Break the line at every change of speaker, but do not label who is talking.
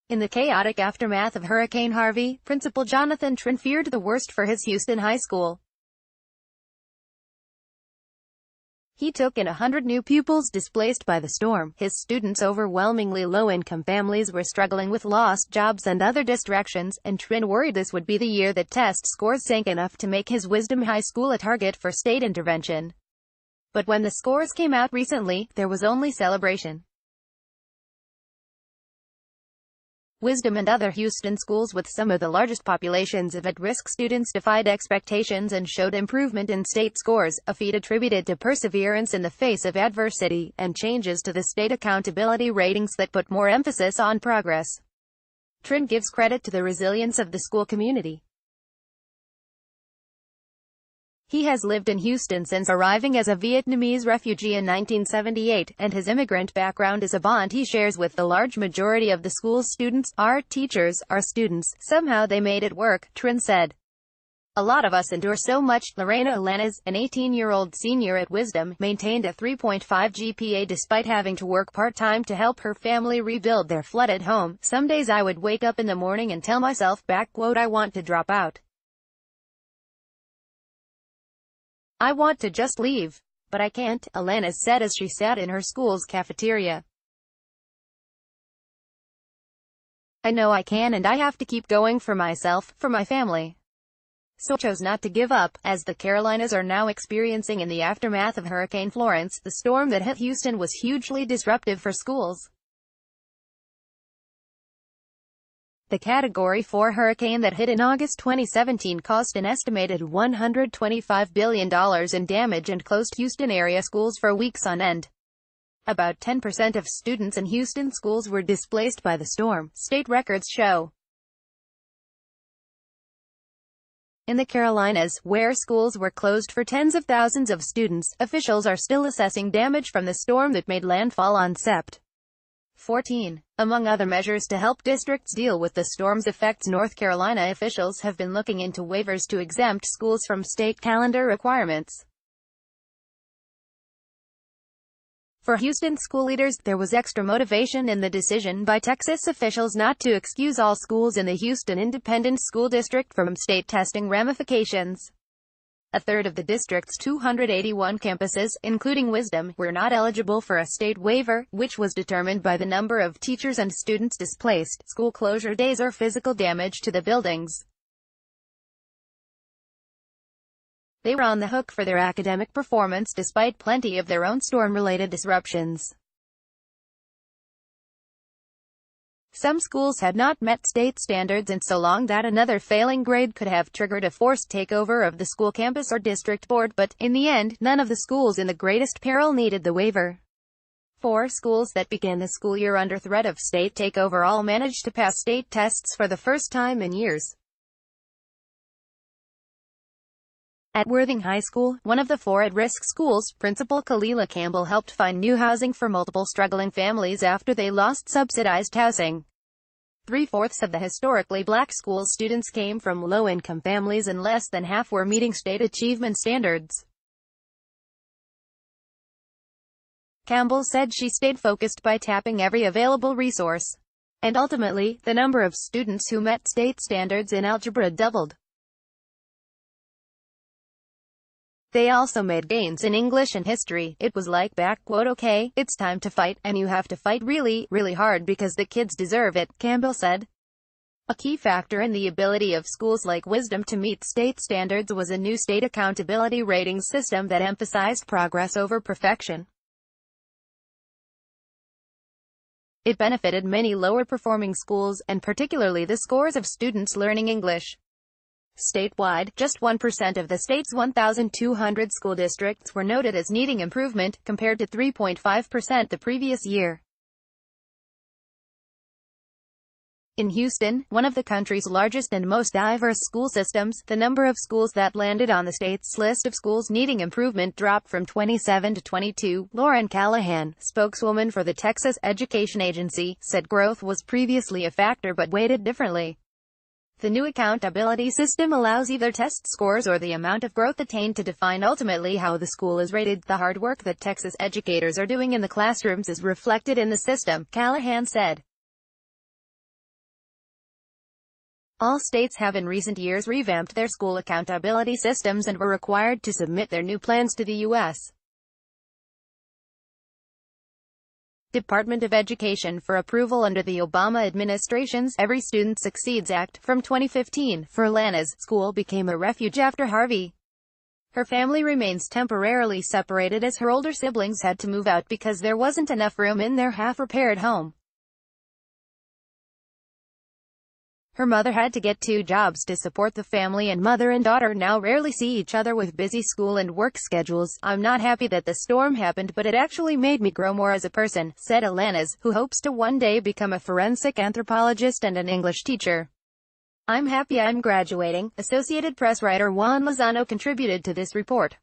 In the chaotic aftermath of Hurricane Harvey, Principal Jonathan Trin feared the worst for his Houston high school. He took in 100 new pupils displaced by the storm. His students, overwhelmingly low-income families, were struggling with lost jobs and other distractions, and Trin worried this would be the year that test scores sank enough to make his Wisdom High School a target for state intervention. But when the scores came out recently, there was only celebration. Wisdom and other Houston schools with some of the largest populations of at-risk students defied expectations and showed improvement in state scores, a feat attributed to perseverance in the face of adversity, and changes to the state accountability ratings that put more emphasis on progress. Trin gives credit to the resilience of the school community. He has lived in Houston since arriving as a Vietnamese refugee in 1978, and his immigrant background is a bond he shares with the large majority of the school's students. "Our teachers, our students, somehow they made it work," Trin said. "A lot of us endure so much." Lorena Alanis, an 18-year-old senior at Wisdom, maintained a 3.5 GPA despite having to work part-time to help her family rebuild their flooded home. "Some days I would wake up in the morning and tell myself, I want to drop out. I want to just leave. But I can't," Alanis said as she sat in her school's cafeteria. "I know I can, and I have to keep going for myself, for my family." So I chose not to give up. As the Carolinas are now experiencing in the aftermath of Hurricane Florence, the storm that hit Houston was hugely disruptive for schools. The Category 4 hurricane that hit in August 2017 caused an estimated $125 billion in damage and closed Houston area schools for weeks on end. About 10% of students in Houston schools were displaced by the storm, state records show. In the Carolinas, where schools were closed for tens of thousands of students, officials are still assessing damage from the storm that made landfall on Sept. 14. Among other measures to help districts deal with the storm's effects, North Carolina officials have been looking into waivers to exempt schools from state calendar requirements. For Houston school leaders, there was extra motivation in the decision by Texas officials not to excuse all schools in the Houston Independent School District from state testing ramifications. A third of the district's 281 campuses, including Wisdom, were not eligible for a state waiver, which was determined by the number of teachers and students displaced, school closure days, or physical damage to the buildings. They were on the hook for their academic performance despite plenty of their own storm-related disruptions. Some schools had not met state standards in so long that another failing grade could have triggered a forced takeover of the school campus or district board, but, in the end, none of the schools in the greatest peril needed the waiver. 4 schools that began the school year under threat of state takeover all managed to pass state tests for the first time in years. At Worthing High School, one of the 4 at-risk schools, Principal Kalila Campbell helped find new housing for multiple struggling families after they lost subsidized housing. 3/4 of the historically black school's students came from low-income families, and less than half were meeting state achievement standards. Campbell said she stayed focused by tapping every available resource. And ultimately, the number of students who met state standards in algebra doubled. They also made gains in English and history. It was like, "Okay, it's time to fight, and you have to fight really, really hard because the kids deserve it," Campbell said. A key factor in the ability of schools like Wisdom to meet state standards was a new state accountability ratings system that emphasized progress over perfection. It benefited many lower-performing schools, and particularly the scores of students learning English. Statewide, just 1% of the state's 1,200 school districts were noted as needing improvement, compared to 3.5% the previous year. In Houston, one of the country's largest and most diverse school systems, the number of schools that landed on the state's list of schools needing improvement dropped from 27 to 22. Lauren Callahan, spokeswoman for the Texas Education Agency, said growth was previously a factor but weighted differently. The new accountability system allows either test scores or the amount of growth attained to define ultimately how the school is rated. The hard work that Texas educators are doing in the classrooms is reflected in the system, Callahan said. All states have in recent years revamped their school accountability systems and were required to submit their new plans to the U.S. Department of Education for approval under the Obama administration's Every Student Succeeds Act. From 2015, for Lana's school became a refuge after Harvey. Her family remains temporarily separated as her older siblings had to move out because there wasn't enough room in their half-repaired home. Her mother had to get 2 jobs to support the family, and mother and daughter now rarely see each other with busy school and work schedules. "I'm not happy that the storm happened, but it actually made me grow more as a person," said Alanis, who hopes to one day become a forensic anthropologist and an English teacher. "I'm happy I'm graduating," Associated Press writer Juan Lozano contributed to this report.